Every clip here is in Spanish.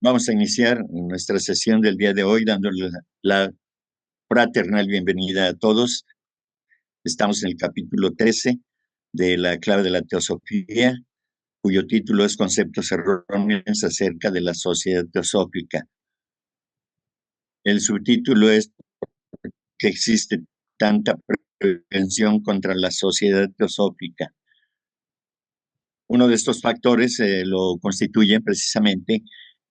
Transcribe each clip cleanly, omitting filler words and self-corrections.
Vamos a iniciar nuestra sesión del día de hoy dándole la fraternal bienvenida a todos. Estamos en el capítulo 13 de la clave de la teosofía, cuyo título es Conceptos erróneos acerca de la sociedad teosófica. El subtítulo es que existe tanta prevención contra la sociedad teosófica. Uno de estos factores lo constituye precisamente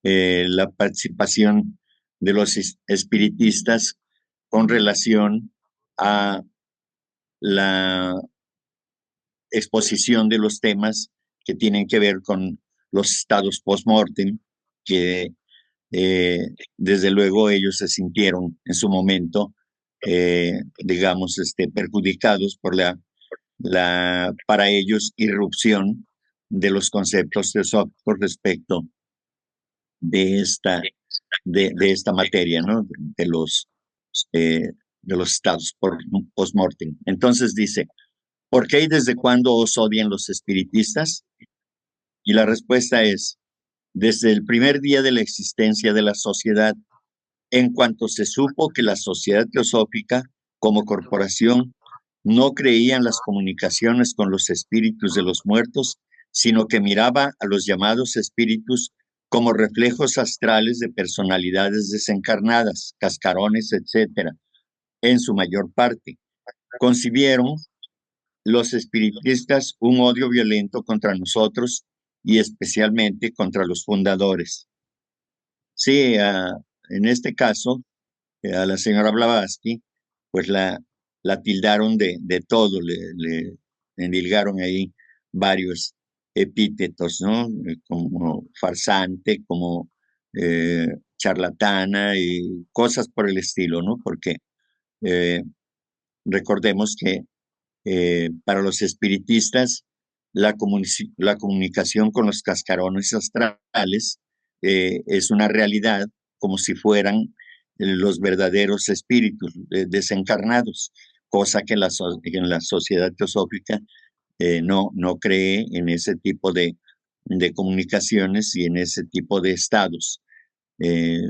la participación de los espiritistas con relación a la exposición de los temas que tienen que ver con los estados post-mortem, que desde luego ellos se sintieron en su momento, digamos, perjudicados por para ellos, irrupción de los conceptos teosóficos respecto de esta materia, ¿no? De los estados post-mortem. Entonces dice, ¿por qué y desde cuándo os odian los espiritistas? Y la respuesta es, desde el primer día de la existencia de la sociedad, en cuanto se supo que la sociedad teosófica, como corporación, no creía en las comunicaciones con los espíritus de los muertos, sino que miraba a los llamados espíritus como reflejos astrales de personalidades desencarnadas, cascarones, etcétera, en su mayor parte. Concibieron los espiritistas un odio violento contra nosotros y especialmente contra los fundadores. Sí, en este caso, a la señora Blavatsky, pues la tildaron de todo, le endilgaron ahí varios epítetos, ¿no? Como farsante, como charlatana y cosas por el estilo, ¿no? Porque recordemos que para los espiritistas la comunicación con los cascarones astrales es una realidad como si fueran los verdaderos espíritus desencarnados, cosa que en la sociedad teosófica no cree en ese tipo de comunicaciones y en ese tipo de estados. Eh,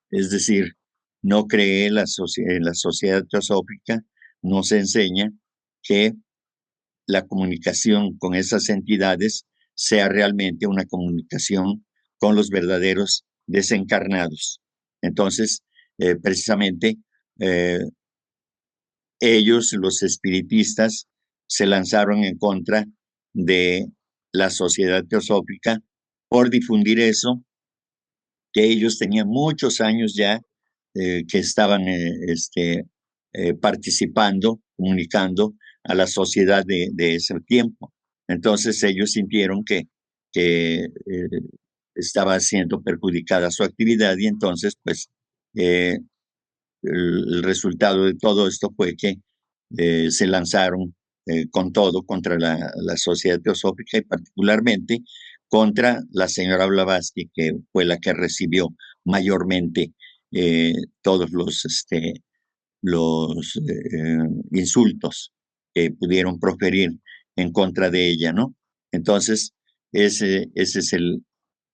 es decir, no cree en la sociedad teosófica, no se enseña que la comunicación con esas entidades sea realmente una comunicación con los verdaderos desencarnados. Entonces, precisamente, eh, ellos, los espiritistas, se lanzaron en contra de la sociedad teosófica por difundir eso, que ellos tenían muchos años ya que estaban participando, comunicando a la sociedad de ese tiempo. Entonces ellos sintieron que estaba siendo perjudicada su actividad y entonces pues eh, el resultado de todo esto fue que se lanzaron con todo contra la sociedad teosófica y particularmente contra la señora Blavatsky, que fue la que recibió mayormente todos los insultos que pudieron proferir en contra de ella, ¿no? Entonces, ese es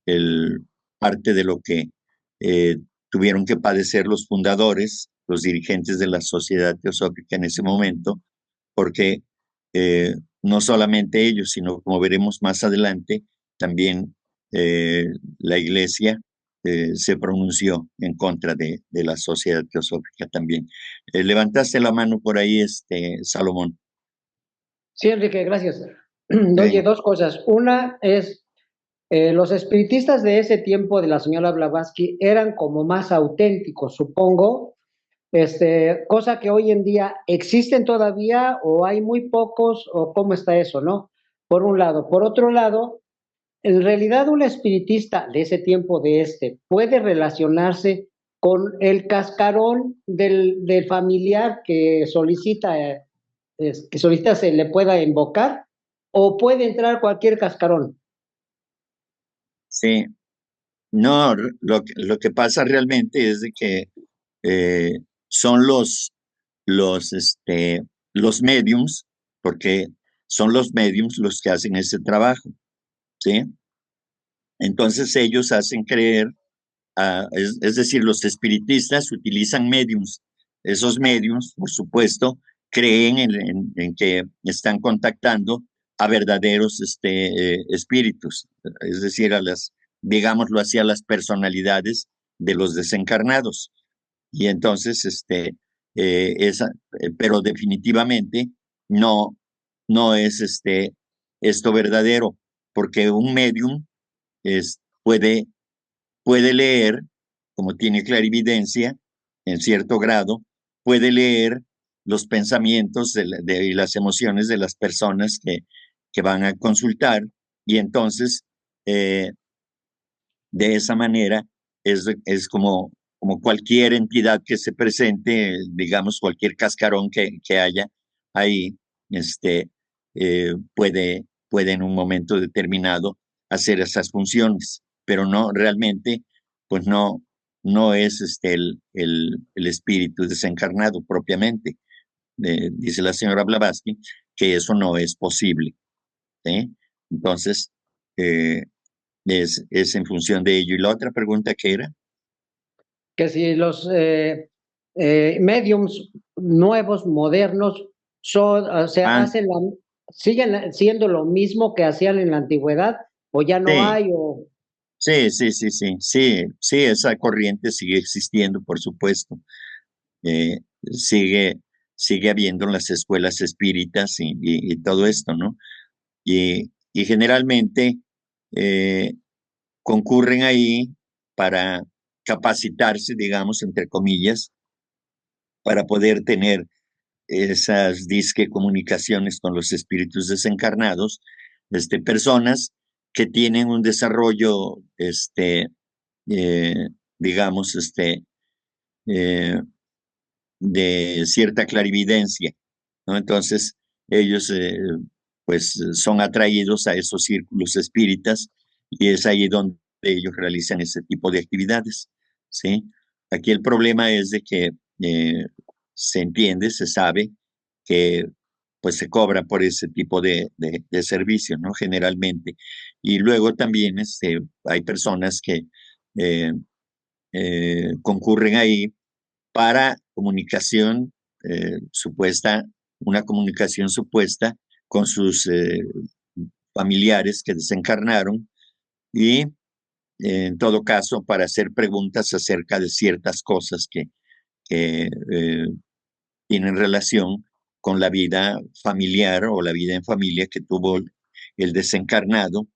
el parte de lo que tuvieron que padecer los fundadores, los dirigentes de la sociedad teosófica en ese momento, porque no solamente ellos, sino como veremos más adelante, también la iglesia se pronunció en contra de la sociedad teosófica también. Levantaste la mano por ahí, Salomón. Sí, Enrique, gracias. Sí. Oye, dos cosas. Una es, los espiritistas de ese tiempo de la señora Blavatsky eran como más auténticos, supongo, cosa que hoy en día existen todavía o hay muy pocos o cómo está eso, ¿no? Por un lado. Por otro lado, en realidad un espiritista de ese tiempo puede relacionarse con el cascarón del familiar que solicita se le pueda invocar o puede entrar cualquier cascarón. Sí, no, lo que pasa realmente es de que son los mediums, porque son los mediums los que hacen ese trabajo, ¿sí? Entonces ellos hacen creer, es decir, los espiritistas utilizan mediums. Esos mediums, por supuesto, creen en que están contactando a verdaderos espíritus, es decir, digámoslo así, a las personalidades de los desencarnados. Y entonces, pero definitivamente no, no es esto verdadero, porque un medium puede leer, como tiene clarividencia, en cierto grado, puede leer los pensamientos y las emociones de las personas que van a consultar, y entonces, de esa manera, es como cualquier entidad que se presente, digamos, cualquier cascarón que haya ahí, puede en un momento determinado hacer esas funciones, pero no realmente, pues no es el espíritu desencarnado propiamente. Dice la señora Blavatsky que eso no es posible. ¿Sí? Entonces, eh, es en función de ello. Y la otra pregunta que era, Que si los mediums nuevos, modernos, o sea, ah, siguen siendo lo mismo que hacían en la antigüedad, o ya no sí, hay, o sí, esa corriente sigue existiendo, por supuesto. Eh, sigue, sigue habiendo en las escuelas espíritas y todo esto, ¿no? Y generalmente eh, concurren ahí para capacitarse, digamos, entre comillas, para poder tener esas disque comunicaciones con los espíritus desencarnados, personas que tienen un desarrollo, eh, digamos, eh, de cierta clarividencia, ¿no? Entonces, ellos, pues, son atraídos a esos círculos espíritas y es ahí donde ellos realizan ese tipo de actividades, ¿sí? Aquí el problema es de que se entiende, se sabe que pues se cobra por ese tipo de servicio, ¿no? Generalmente. Y luego también hay personas que eh, concurren ahí para comunicación supuesta, una comunicación supuesta con sus familiares que desencarnaron y en todo caso para hacer preguntas acerca de ciertas cosas que tienen relación con la vida familiar o la vida en familia que tuvo el desencarnado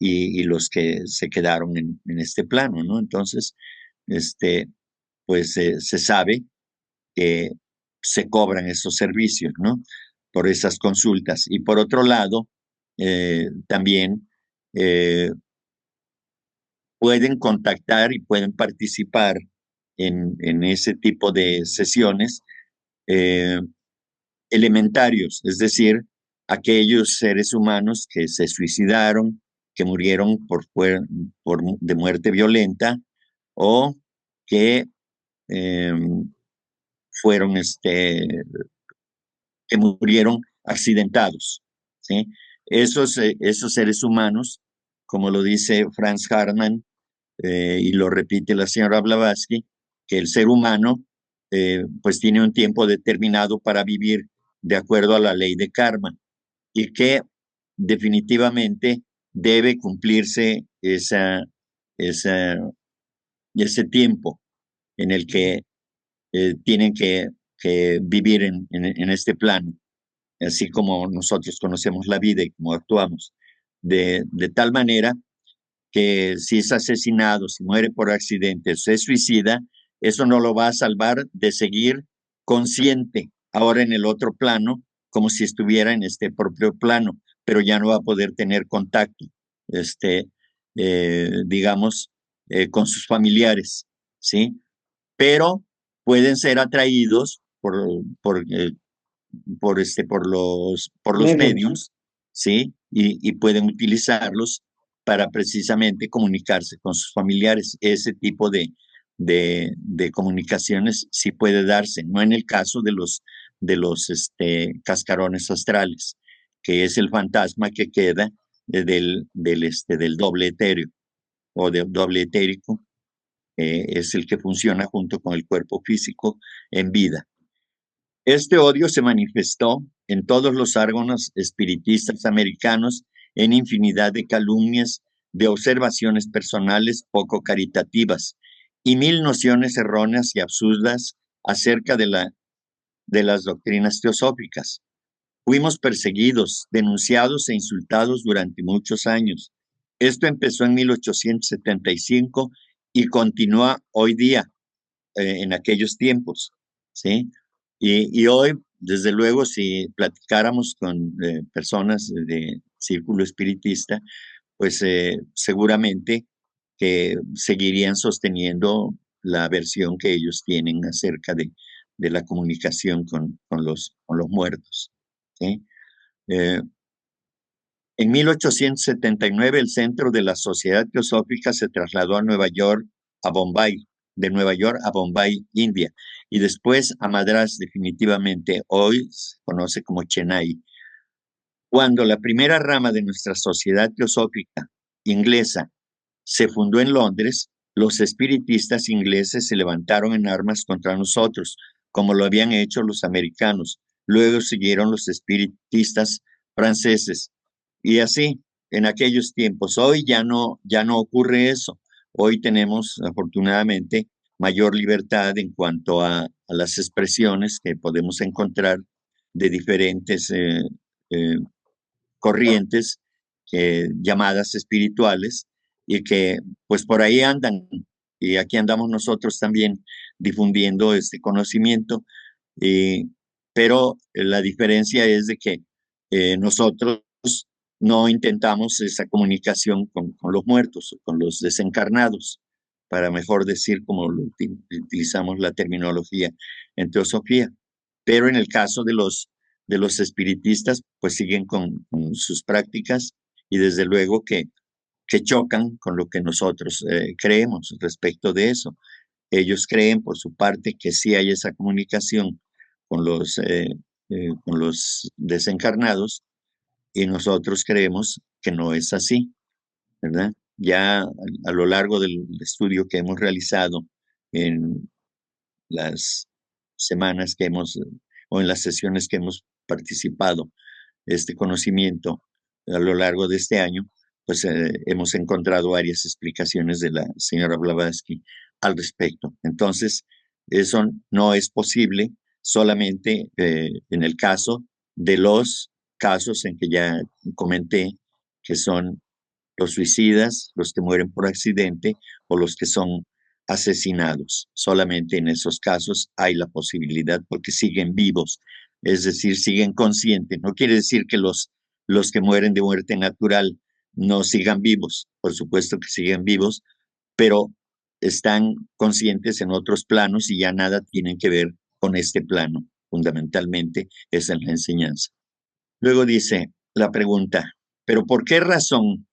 y los que se quedaron en este plano, ¿no? Entonces, este, pues se sabe que se cobran esos servicios, ¿no? Por esas consultas. Y por otro lado, también eh, pueden contactar y pueden participar en ese tipo de sesiones eh, elementarios, es decir, aquellos seres humanos que se suicidaron, que murieron de muerte violenta o que eh, fueron que murieron accidentados, ¿sí? Esos seres humanos, como lo dice Franz Hartmann, y lo repite la señora Blavatsky, que el ser humano pues tiene un tiempo determinado para vivir de acuerdo a la ley de karma y que definitivamente debe cumplirse esa, ese tiempo en el que tienen que vivir en este plano, así como nosotros conocemos la vida y cómo actuamos, de tal manera que si es asesinado, si muere por accidente, se suicida, eso no lo va a salvar de seguir consciente ahora en el otro plano, como si estuviera en este propio plano, pero ya no va a poder tener contacto, digamos, con sus familiares, ¿sí? Pero pueden ser atraídos por los mediums. mediums, ¿sí? Y pueden utilizarlos para precisamente comunicarse con sus familiares. Ese tipo de comunicaciones sí puede darse, no en el caso de los cascarones astrales, que es el fantasma que queda del doble etéreo. o de doble etérico, es el que funciona junto con el cuerpo físico en vida. Este odio se manifestó en todos los árgonos espiritistas americanos en infinidad de calumnias, de observaciones personales poco caritativas y mil nociones erróneas y absurdas acerca de las doctrinas teosóficas. Fuimos perseguidos, denunciados e insultados durante muchos años. Esto empezó en 1875 y continúa hoy día, en aquellos tiempos, ¿sí? Y hoy, desde luego, si platicáramos con personas de círculo espiritista, pues seguramente que seguirían sosteniendo la versión que ellos tienen acerca de la comunicación con los muertos, ¿sí? Eh, en 1879 el centro de la Sociedad Teosófica se trasladó a Nueva York, a Bombay, de Nueva York a Bombay, India, y después a Madras definitivamente, hoy se conoce como Chennai. Cuando la primera rama de nuestra Sociedad Teosófica inglesa se fundó en Londres, los espiritistas ingleses se levantaron en armas contra nosotros, como lo habían hecho los americanos. Luego siguieron los espiritistas franceses. Y así, en aquellos tiempos, hoy ya no ocurre eso. Hoy tenemos, afortunadamente, mayor libertad en cuanto a las expresiones que podemos encontrar de diferentes eh, corrientes llamadas espirituales y que pues por ahí andan. Y aquí andamos nosotros también difundiendo este conocimiento, pero la diferencia es de que nosotros no intentamos esa comunicación con los muertos, con los desencarnados, para mejor decir como utilizamos la terminología en teosofía. Pero en el caso de los espiritistas, pues siguen con sus prácticas y desde luego que chocan con lo que nosotros creemos respecto de eso. Ellos creen por su parte que sí hay esa comunicación con los desencarnados y nosotros creemos que no es así, ¿verdad? Ya a lo largo del estudio que hemos realizado en las semanas que hemos o en las sesiones que hemos participado, este conocimiento a lo largo de este año, pues hemos encontrado varias explicaciones de la señora Blavatsky al respecto. Entonces, eso no es posible solamente en el caso de los casos en que ya comenté, que son los suicidas, los que mueren por accidente o los que son asesinados. Solamente en esos casos hay la posibilidad porque siguen vivos, es decir, siguen conscientes. No quiere decir que los que mueren de muerte natural no sigan vivos, por supuesto que siguen vivos, pero están conscientes en otros planos y ya nada tienen que ver con este plano. Fundamentalmente esa es la enseñanza. Luego dice la pregunta, ¿pero por qué razón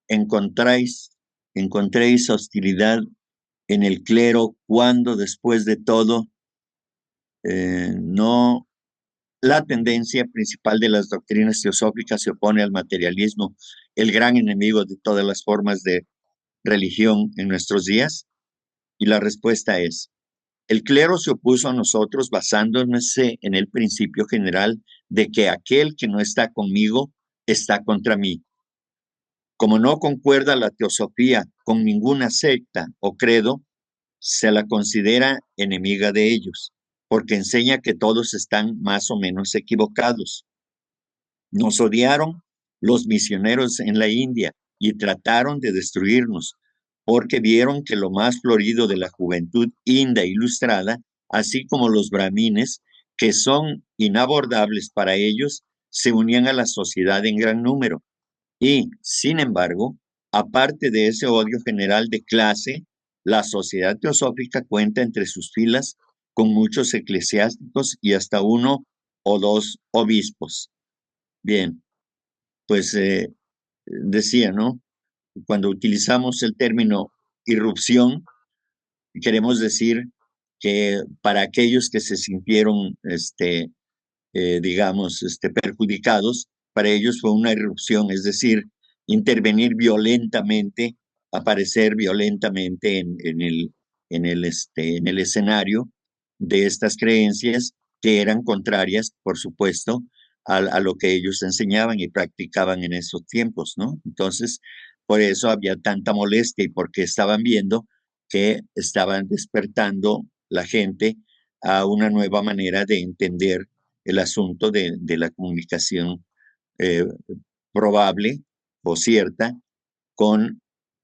encontráis, encontréis hostilidad en el clero cuando después de todo no la tendencia principal de las doctrinas teosóficas se opone al materialismo, el gran enemigo de todas las formas de religión en nuestros días? Y la respuesta es, el clero se opuso a nosotros basándose en el principio general de que aquel que no está conmigo está contra mí. Como no concuerda la teosofía con ninguna secta o credo, se la considera enemiga de ellos, porque enseña que todos están más o menos equivocados. Nos odiaron los misioneros en la India y trataron de destruirnos, porque vieron que lo más florido de la juventud india ilustrada, así como los brahmines, que son inabordables para ellos, se unían a la sociedad en gran número. Y, sin embargo, aparte de ese odio general de clase, la sociedad teosófica cuenta entre sus filas con muchos eclesiásticos y hasta uno o dos obispos. Bien, pues decía, ¿no? Cuando utilizamos el término irrupción, queremos decir que para aquellos que se sintieron, digamos, perjudicados, para ellos fue una irrupción, es decir, intervenir violentamente aparecer violentamente en el escenario de estas creencias que eran contrarias, por supuesto, a lo que ellos enseñaban y practicaban en esos tiempos, ¿no? Entonces, por eso había tanta molestia y porque estaban viendo que estaban despertando la gente a una nueva manera de entender el asunto de la comunicación eh, probable o cierta con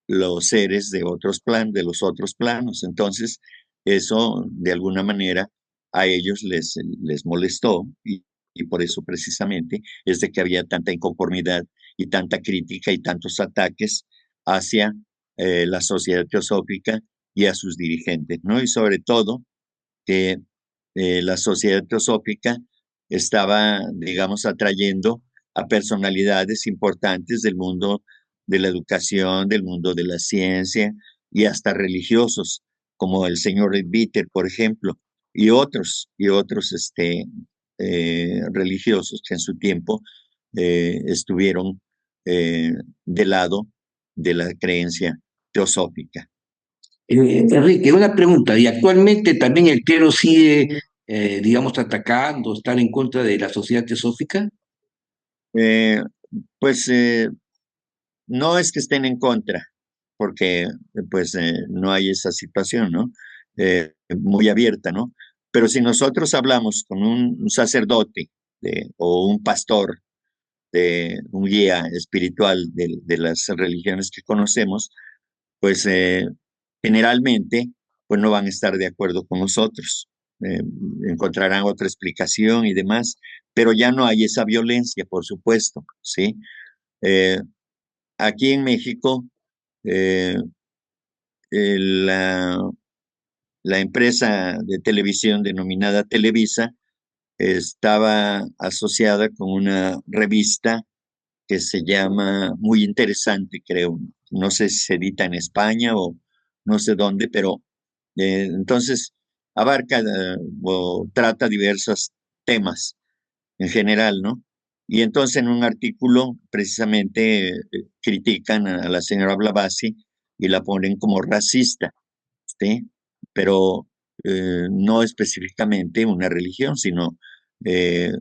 los seres de los otros planos. Entonces, eso de alguna manera a ellos les molestó y por eso precisamente es de que había tanta inconformidad y tanta crítica y tantos ataques hacia la sociedad teosófica y a sus dirigentes, ¿no? Y sobre todo que la sociedad teosófica estaba, digamos, atrayendo a personalidades importantes del mundo de la educación, del mundo de la ciencia y hasta religiosos, como el señor Bitter, por ejemplo, y otros religiosos que en su tiempo estuvieron del lado de la creencia teosófica. Enrique, una pregunta. ¿Y actualmente también el clero sigue, digamos, atacando, estar en contra de la sociedad teosófica? Eh, pues no es que estén en contra, porque pues no hay esa situación, ¿no? Muy abierta, ¿no? Pero si nosotros hablamos con un sacerdote o un pastor, un guía espiritual de las religiones que conocemos, pues generalmente pues no van a estar de acuerdo con nosotros. Eh, Encontrarán otra explicación y demás, pero ya no hay esa violencia, por supuesto, ¿sí? Eh, Aquí en México, eh, la empresa de televisión denominada Televisa estaba asociada con una revista que se llama, muy interesante, creo, no sé si se edita en España o no sé dónde, pero entonces abarca o trata diversos temas en general, ¿no? Y entonces en un artículo precisamente critican a la señora Blavatsky y la ponen como racista, ¿sí? Pero no específicamente una religión, sino eh,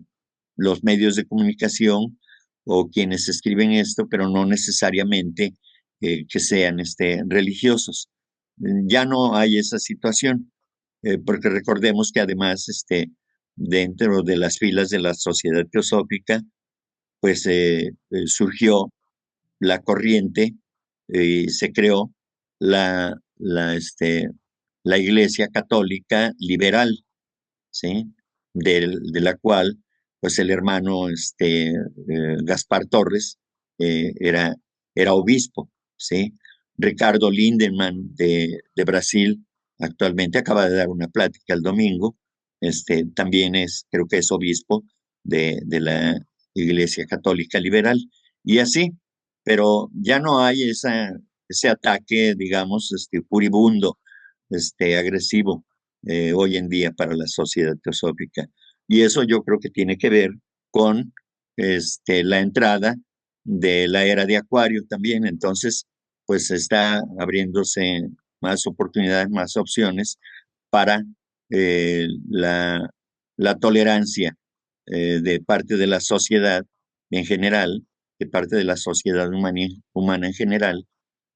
los medios de comunicación o quienes escriben esto, pero no necesariamente que sean religiosos. Ya no hay esa situación, porque recordemos que además dentro de las filas de la sociedad teosófica, pues surgió la corriente y se creó la Iglesia Católica Liberal, ¿sí? De la cual, pues el hermano Gaspar Torres era obispo, ¿sí? Ricardo Lindemann de Brasil actualmente acaba de dar una plática el domingo, también creo que es obispo de la Iglesia Católica Liberal, y así, pero ya no hay ese ataque, digamos, furibundo, agresivo hoy en día para la sociedad teosófica. Y eso yo creo que tiene que ver con la entrada de la era de Acuario también. Entonces, pues está abriéndose más oportunidades, más opciones para la tolerancia de parte de la sociedad en general, de parte de la sociedad humana en general,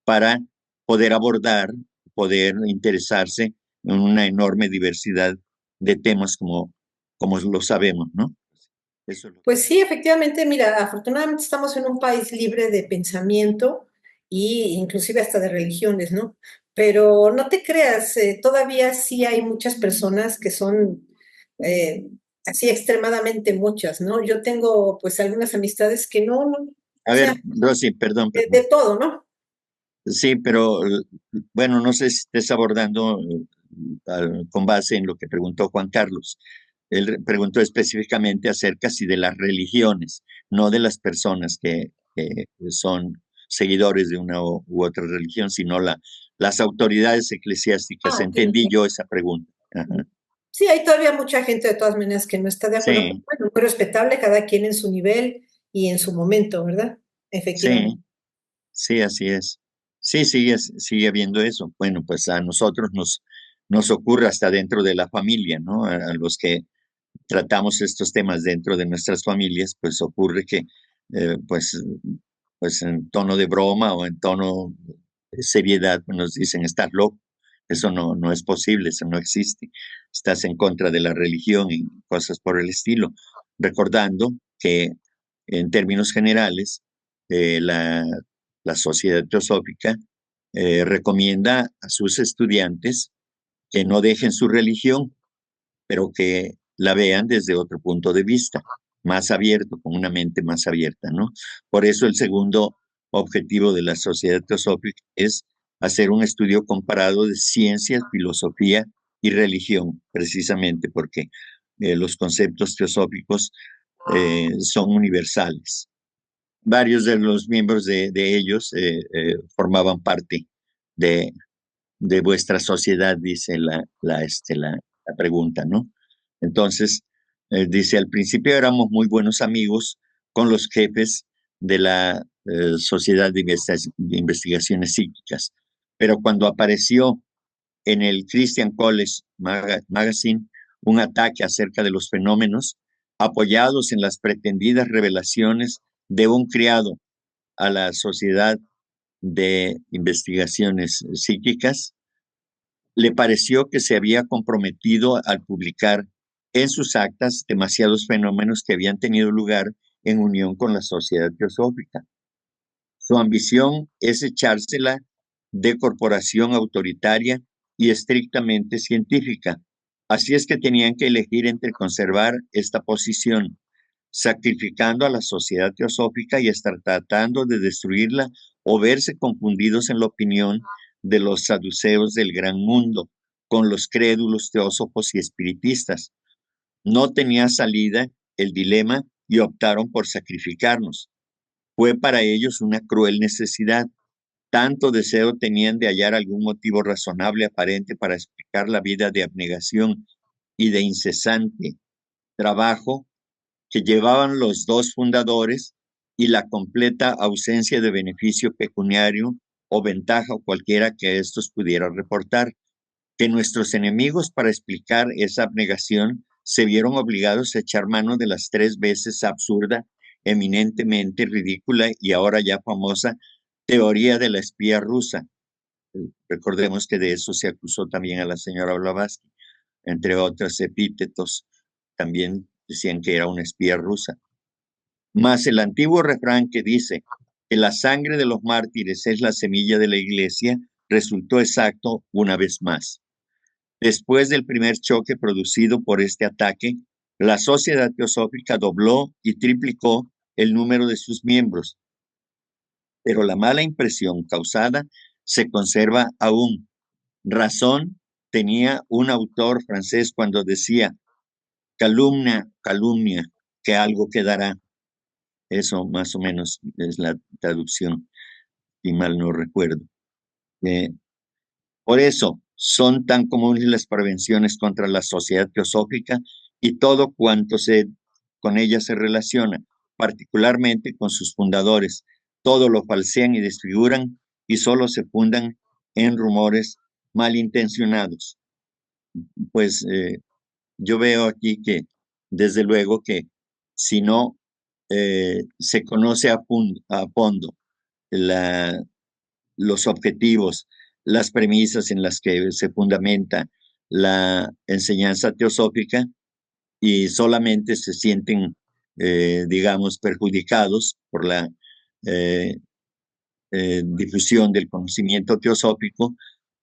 para poder abordar, poder interesarse en una enorme diversidad de temas como lo sabemos, ¿no? Eso es lo Pues sí, efectivamente, mira, afortunadamente estamos en un país libre de pensamiento y inclusive hasta de religiones, ¿no? Pero no te creas, todavía sí hay muchas personas que son eh, así extremadamente muchas, ¿no? Yo tengo pues algunas amistades que no, A o ver, sea, Rosy, perdón, de perdón. todo, ¿no? Sí, pero bueno, no sé si estés abordando con base en lo que preguntó Juan Carlos. Él preguntó específicamente acerca si de las religiones, no de las personas que son seguidores de una u otra religión, sino las autoridades eclesiásticas. Ah, ok, Entendí ok. yo esa pregunta. Ajá. Sí, hay todavía mucha gente de todas maneras que no está de acuerdo, pero Sí, bueno, muy respetable, cada quien en su nivel y en su momento, ¿verdad? Efectivamente. sí, sí, así es. Sí, sigue habiendo eso. Bueno, pues a nosotros nos ocurre hasta dentro de la familia, ¿no? A los que tratamos estos temas dentro de nuestras familias, pues ocurre que, eh, pues, pues en tono de broma o en tono de seriedad, pues nos dicen, estás loco, eso no es posible, eso no existe, estás en contra de la religión y cosas por el estilo, recordando que en términos generales, eh, la, la sociedad teosófica recomienda a sus estudiantes que no dejen su religión, pero que la vean desde otro punto de vista, más abierto, con una mente más abierta, ¿no? Por eso el segundo objetivo de la sociedad teosófica es hacer un estudio comparado de ciencia, filosofía y religión, precisamente porque los conceptos teosóficos son universales. Varios de los miembros de ellos formaban parte de, de vuestra sociedad, dice la pregunta, ¿no? Entonces, dice, al principio éramos muy buenos amigos con los jefes de la Sociedad de Investigaciones Psíquicas, pero cuando apareció en el Christian College Magazine un ataque acerca de los fenómenos apoyados en las pretendidas revelaciones de un criado a la Sociedad de Investigaciones Psíquicas, le pareció que se había comprometido al publicar en sus actas demasiados fenómenos que habían tenido lugar en unión con la sociedad teosófica. Su ambición es echársela de corporación autoritaria y estrictamente científica. Así es que tenían que elegir entre conservar esta posición, sacrificando a la sociedad teosófica y estar tratando de destruirla, o verse confundidos en la opinión de los saduceos del gran mundo con los crédulos teósofos y espiritistas. No tenía salida el dilema y optaron por sacrificarnos. Fue para ellos una cruel necesidad. Tanto deseo tenían de hallar algún motivo razonable aparente para explicar la vida de abnegación y de incesante trabajo que llevaban los dos fundadores, y la completa ausencia de beneficio pecuniario o ventaja o cualquiera que estos pudieran reportar, que nuestros enemigos, para explicar esa abnegación, se vieron obligados a echar mano de las 3 veces absurda, eminentemente ridícula y ahora ya famosa teoría de la espía rusa. Recordemos que de eso se acusó también a la señora Blavatsky, entre otros epítetos. También decían que era una espía rusa. Más el antiguo refrán que dice que la sangre de los mártires es la semilla de la iglesia resultó exacto una vez más. Después del primer choque producido por este ataque, la sociedad teosófica dobló y triplicó el número de sus miembros, pero la mala impresión causada se conserva aún. Razón tenía un autor francés cuando decía, calumnia, calumnia, que algo quedará. Eso más o menos es la traducción, si mal no recuerdo. Por eso son tan comunes las prevenciones contra la sociedad teosófica y todo cuanto con ella se relaciona, particularmente con sus fundadores. Todo lo falsean y desfiguran y solo se fundan en rumores malintencionados. Pues yo veo aquí que, desde luego que si no se conoce a fondo los objetivos, las premisas en las que se fundamenta la enseñanza teosófica, y solamente se sienten, digamos, perjudicados por la difusión del conocimiento teosófico,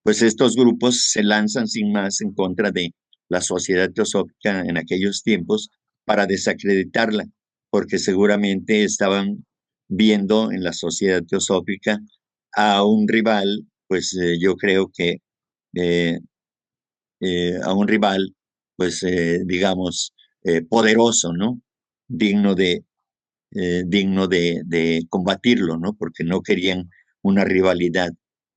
pues estos grupos se lanzan sin más en contra de la sociedad teosófica en aquellos tiempos para desacreditarla, porque seguramente estaban viendo en la sociedad teosófica a un rival, pues yo creo que eh, a un rival, pues digamos, poderoso, ¿no? Digno de combatirlo, ¿no? Porque no querían una rivalidad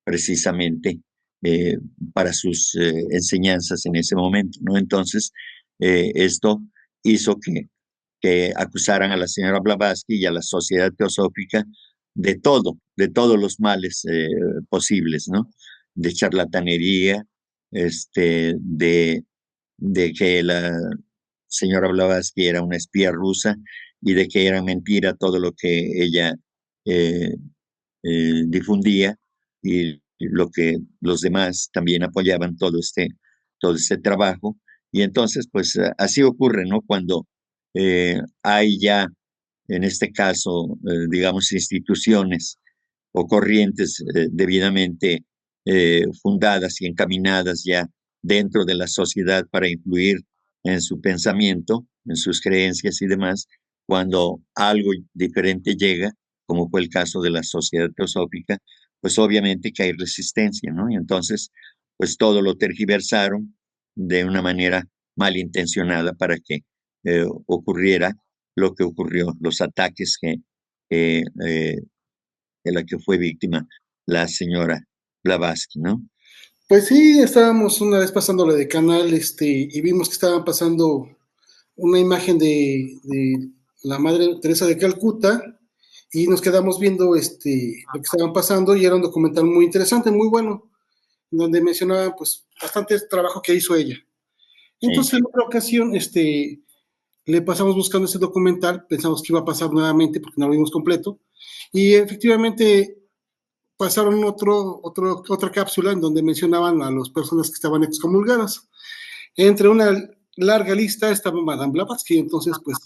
precisamente eh, para sus enseñanzas en ese momento, ¿no? Entonces, esto hizo que acusaran a la señora Blavatsky y a la sociedad teosófica de todos los males posibles, ¿no? De charlatanería, de que la señora Blavatsky era una espía rusa y de que era mentira todo lo que ella eh, difundía y lo que los demás también apoyaban todo este trabajo. Y entonces, pues así ocurre, ¿no? Cuando hay ya, en este caso, digamos, instituciones o corrientes debidamente fundadas y encaminadas ya dentro de la sociedad para influir en su pensamiento, en sus creencias y demás, cuando algo diferente llega, como fue el caso de la sociedad teosófica, pues obviamente que hay resistencia, ¿no? Y entonces, pues todo lo tergiversaron de una manera malintencionada para que ocurriera lo que ocurrió, los ataques que de la que fue víctima la señora Blavatsky, ¿no? Pues sí, estábamos una vez pasándole de canal, y vimos que estaban pasando una imagen de la Madre Teresa de Calcuta, y nos quedamos viendo lo que estaban pasando, y era un documental muy interesante, muy bueno, donde mencionaban pues bastante trabajo que hizo ella. Entonces, Sí. en otra ocasión, le pasamos buscando ese documental, pensamos que iba a pasar nuevamente porque no lo vimos completo, y efectivamente pasaron otra cápsula en donde mencionaban a las personas que estaban excomulgadas. Entre una larga lista estaba Madame Blavatsky, entonces pues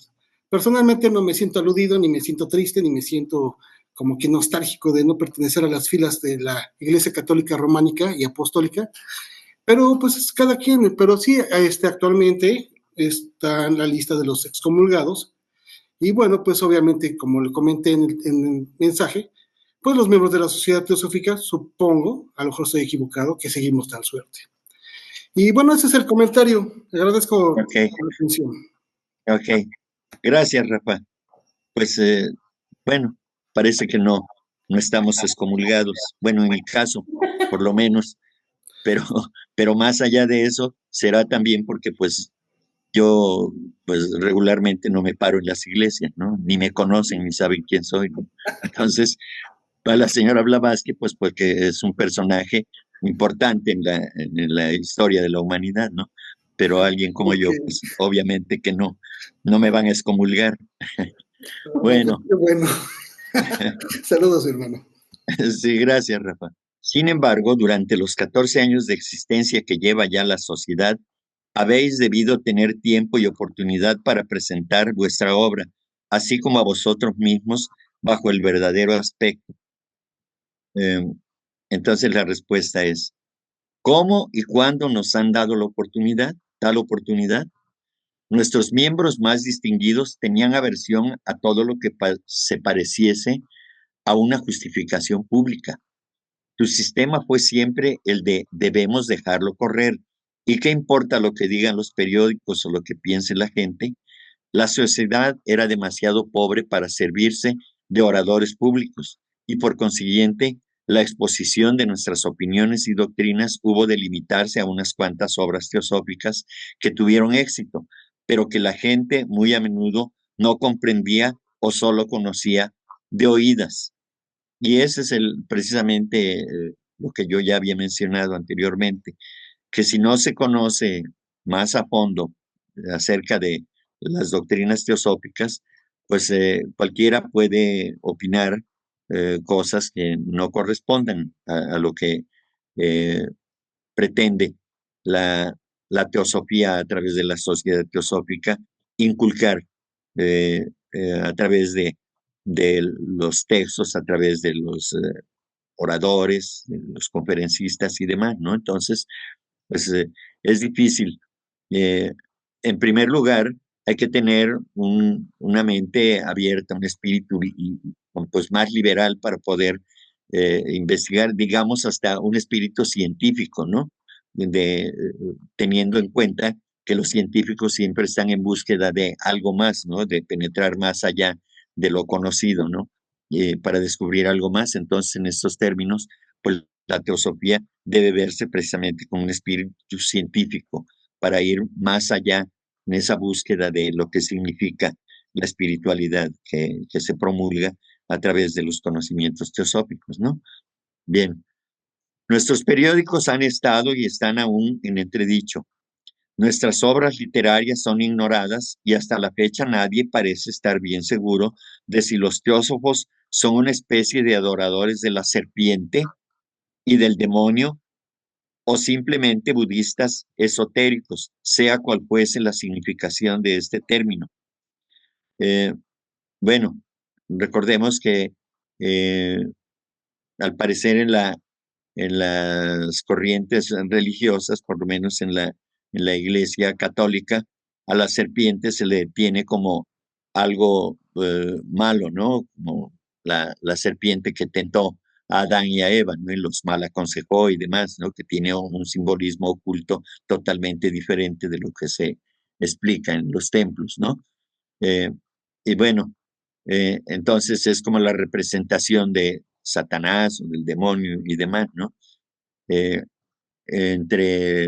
personalmente no me siento aludido, ni me siento triste, ni me siento como que nostálgico de no pertenecer a las filas de la Iglesia Católica Románica y Apostólica, pero pues cada quien, pero sí, actualmente está en la lista de los excomulgados, y bueno, pues obviamente, como le comenté en el mensaje, pues los miembros de la Sociedad Teosófica, supongo, a lo mejor estoy equivocado, que seguimos tal suerte. Y bueno, ese es el comentario. Le agradezco Ok, la atención. ok. Gracias, Rafa. Pues bueno, parece que no estamos excomulgados. Bueno, en mi caso, por lo menos, pero, pero más allá de eso, será también porque pues yo pues regularmente no me paro en las iglesias, ¿no? Ni me conocen, ni saben quién soy, ¿no? Entonces, para la señora Blavatsky, pues porque es un personaje importante en la historia de la humanidad, ¿no? Pero alguien como Ok, yo, pues obviamente que no me van a excomulgar. no, pues Bueno, qué bueno. Saludos, hermano. sí, gracias, Rafa. Sin embargo, durante los 14 años de existencia que lleva ya la sociedad, habéis debido tener tiempo y oportunidad para presentar vuestra obra, así como a vosotros mismos, bajo el verdadero aspecto. Eh, entonces la respuesta es, ¿cómo y cuándo nos han dado la oportunidad, tal oportunidad? Nuestros miembros más distinguidos tenían aversión a todo lo que se pareciese a una justificación pública. Tu sistema fue siempre el de debemos dejarlo correr. ¿Y qué importa lo que digan los periódicos o lo que piense la gente? La sociedad era demasiado pobre para servirse de oradores públicos y por consiguiente la exposición de nuestras opiniones y doctrinas hubo de limitarse a unas cuantas obras teosóficas que tuvieron éxito, pero que la gente muy a menudo no comprendía o solo conocía de oídas. Y ese es precisamente lo que yo ya había mencionado anteriormente, que si no se conoce más a fondo acerca de las doctrinas teosóficas, pues cualquiera puede opinar cosas que no correspondan a lo que eh, pretende la, la teosofía a través de la sociedad teosófica inculcar a través de los textos, a través de los oradores, de los conferencistas y demás, ¿no? Entonces, pues es difícil. Eh, en primer lugar, hay que tener una mente abierta, un espíritu pues más liberal para poder investigar, digamos, hasta un espíritu científico, ¿no? Teniendo en cuenta que los científicos siempre están en búsqueda de algo más, ¿no? De penetrar más allá de lo conocido, ¿no? Para descubrir algo más. Entonces, en estos términos, pues la teosofía debe verse precisamente con un espíritu científico para ir más allá en esa búsqueda de lo que significa la espiritualidad que se promulga a través de los conocimientos teosóficos, ¿no? Bien, nuestros periódicos han estado y están aún en entredicho. Nuestras obras literarias son ignoradas y hasta la fecha nadie parece estar bien seguro de si los teósofos son una especie de adoradores de la serpiente y del demonio o simplemente budistas esotéricos, sea cual fuese la significación de este término. Bueno, recordemos que al parecer en las corrientes religiosas, por lo menos en la Iglesia católica, a la serpiente se le tiene como algo malo, ¿no? Como la serpiente que tentó a Adán y a Eva, ¿no? Y los mal aconsejó y demás, ¿no? Que tiene un simbolismo oculto totalmente diferente de lo que se explica en los templos, ¿no? Eh, y bueno, entonces es como la representación de Satanás o del demonio y demás, ¿no? Eh, Entre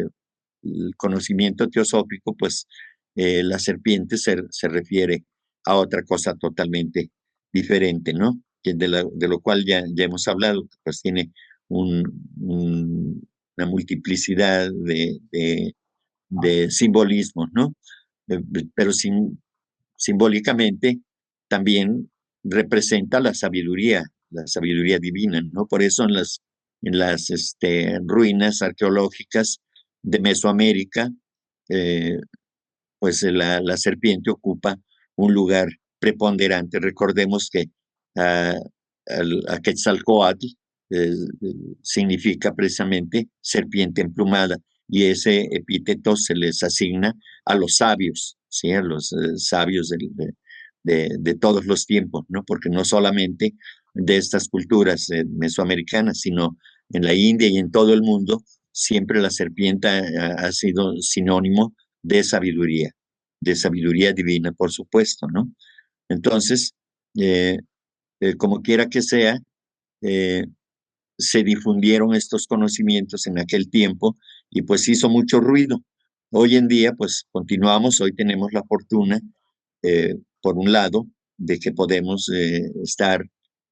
el conocimiento teosófico, pues la serpiente se refiere a otra cosa totalmente diferente, ¿no? De lo cual ya hemos hablado, pues tiene una multiplicidad de simbolismos, ¿no? Pero simbólicamente también representa la sabiduría divina, ¿no? Por eso en las ruinas arqueológicas de Mesoamérica, eh, pues la serpiente ocupa un lugar preponderante. Recordemos que a Quetzalcóatl eh, significa precisamente serpiente emplumada y ese epíteto se les asigna a los sabios, ¿sí? A los sabios de todos los tiempos, ¿no? Porque no solamente de estas culturas mesoamericanas, sino en la India y en todo el mundo, siempre la serpiente ha sido sinónimo de sabiduría divina, por supuesto, ¿no? Entonces, eh, como quiera que sea, eh, se difundieron estos conocimientos en aquel tiempo y pues hizo mucho ruido. Hoy en día, pues continuamos, hoy tenemos la fortuna, por un lado, de que podemos estar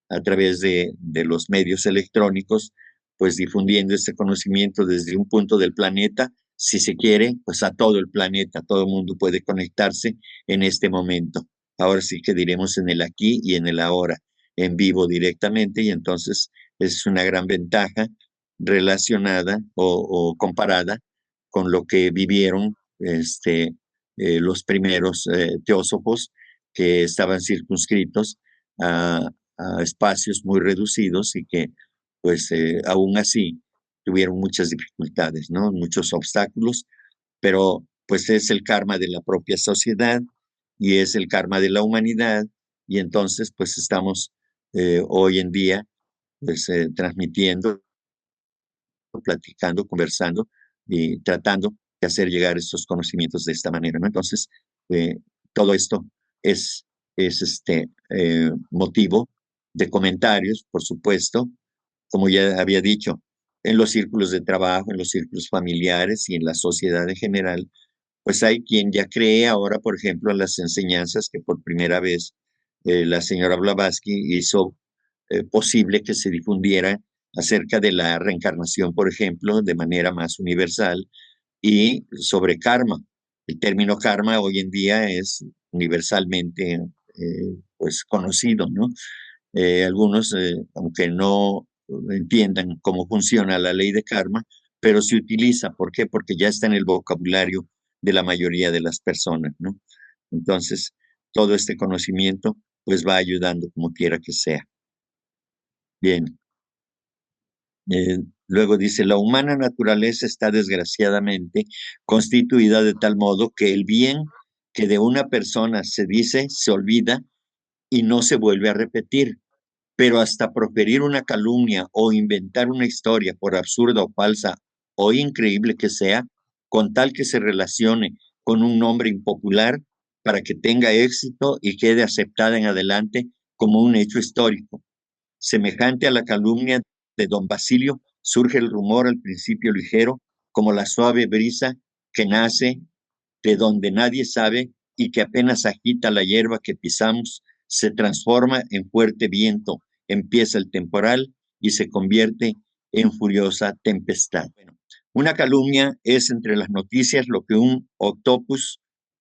a través de los medios electrónicos, pues difundiendo este conocimiento desde un punto del planeta, si se quiere, pues a todo el planeta, todo el mundo puede conectarse en este momento. Ahora sí que diremos en el aquí y en el ahora, en vivo directamente, y entonces es una gran ventaja relacionada o comparada con lo que vivieron los primeros teósofos que estaban circunscritos a espacios muy reducidos y que pues aún así tuvieron muchas dificultades, ¿no? Muchos obstáculos, pero pues es el karma de la propia sociedad y es el karma de la humanidad y entonces pues estamos hoy en día pues transmitiendo, platicando, conversando y tratando de hacer llegar estos conocimientos de esta manera, ¿no? Entonces, todo esto es, es motivo de comentarios, por supuesto, como ya había dicho, en los círculos de trabajo, en los círculos familiares y en la sociedad en general, pues hay quien ya cree ahora, por ejemplo, en las enseñanzas que por primera vez la señora Blavatsky hizo posible que se difundiera acerca de la reencarnación, por ejemplo, de manera más universal y sobre karma. El término karma hoy en día es universalmente pues conocido, ¿no? Algunos, aunque no entiendan cómo funciona la ley de karma, pero se utiliza. ¿Por qué? Porque ya está en el vocabulario de la mayoría de las personas, ¿no? Entonces, todo este conocimiento pues va ayudando como quiera que sea. Bien. Luego dice, la humana naturaleza está desgraciadamente constituida de tal modo que el bien que de una persona se dice se olvida y no se vuelve a repetir, pero hasta proferir una calumnia o inventar una historia, por absurda o falsa o increíble que sea, con tal que se relacione con un nombre impopular para que tenga éxito y quede aceptada en adelante como un hecho histórico. Semejante a la calumnia de don Basilio, surge el rumor al principio ligero, como la suave brisa que nace de donde nadie sabe y que apenas agita la hierba que pisamos, se transforma en fuerte viento, empieza el temporal y se convierte en furiosa tempestad. Bueno, una calumnia es entre las noticias lo que un octopus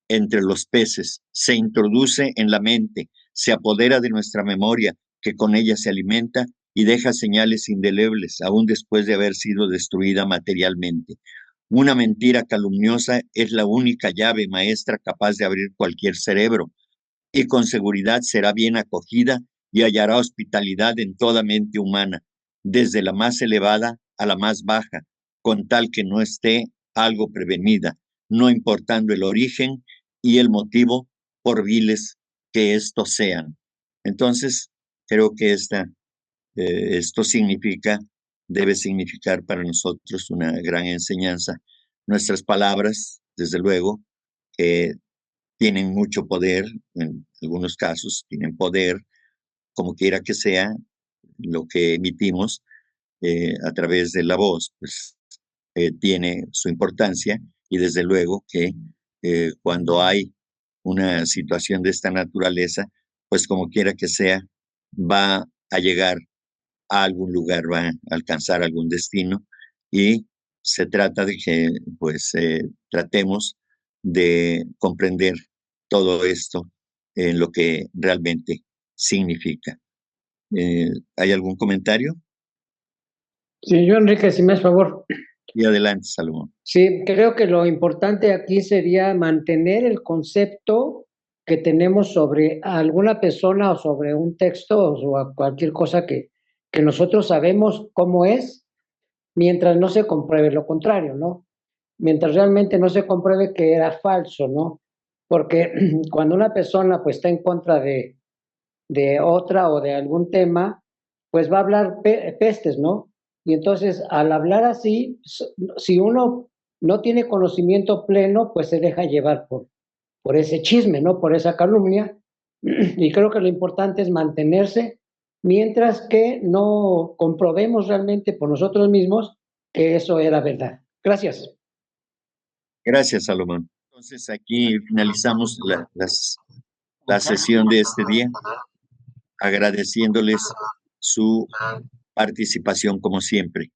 entre los peces, se introduce en la mente, se apodera de nuestra memoria, que con ella se alimenta y deja señales indelebles, aún después de haber sido destruida materialmente. Una mentira calumniosa es la única llave maestra capaz de abrir cualquier cerebro, y con seguridad será bien acogida y hallará hospitalidad en toda mente humana, desde la más elevada a la más baja, con tal que no esté algo prevenida, no importando el origen y el motivo, por viles que estos sean. Entonces, creo que esto debe significar para nosotros una gran enseñanza. Nuestras palabras, desde luego, tienen mucho poder, en algunos casos tienen poder, como quiera que sea, lo que emitimos a través de la voz, pues tiene su importancia, y desde luego que cuando hay una situación de esta naturaleza, pues como quiera que sea, va a llegar a algún lugar, va a alcanzar algún destino, y se trata de que pues tratemos de comprender todo esto en lo que realmente significa. ¿Hay algún comentario? Sí, yo, Enrique, si me haces favor. Y adelante, Salomón. Sí, creo que lo importante aquí sería mantener el concepto que tenemos sobre alguna persona o sobre un texto o cualquier cosa que nosotros sabemos cómo es, mientras no se compruebe lo contrario, ¿no? Mientras realmente no se compruebe que era falso, ¿no? Porque cuando una persona pues está en contra de otra o de algún tema, pues va a hablar pestes, ¿no? Y entonces, al hablar así, si uno no tiene conocimiento pleno, pues se deja llevar por ese chisme, ¿no? Por esa calumnia. Y creo que lo importante es mantenerse mientras que no comprobemos realmente por nosotros mismos que eso era verdad. Gracias. Gracias, Salomón. Entonces, aquí finalizamos la sesión de este día, agradeciéndoles su participación como siempre.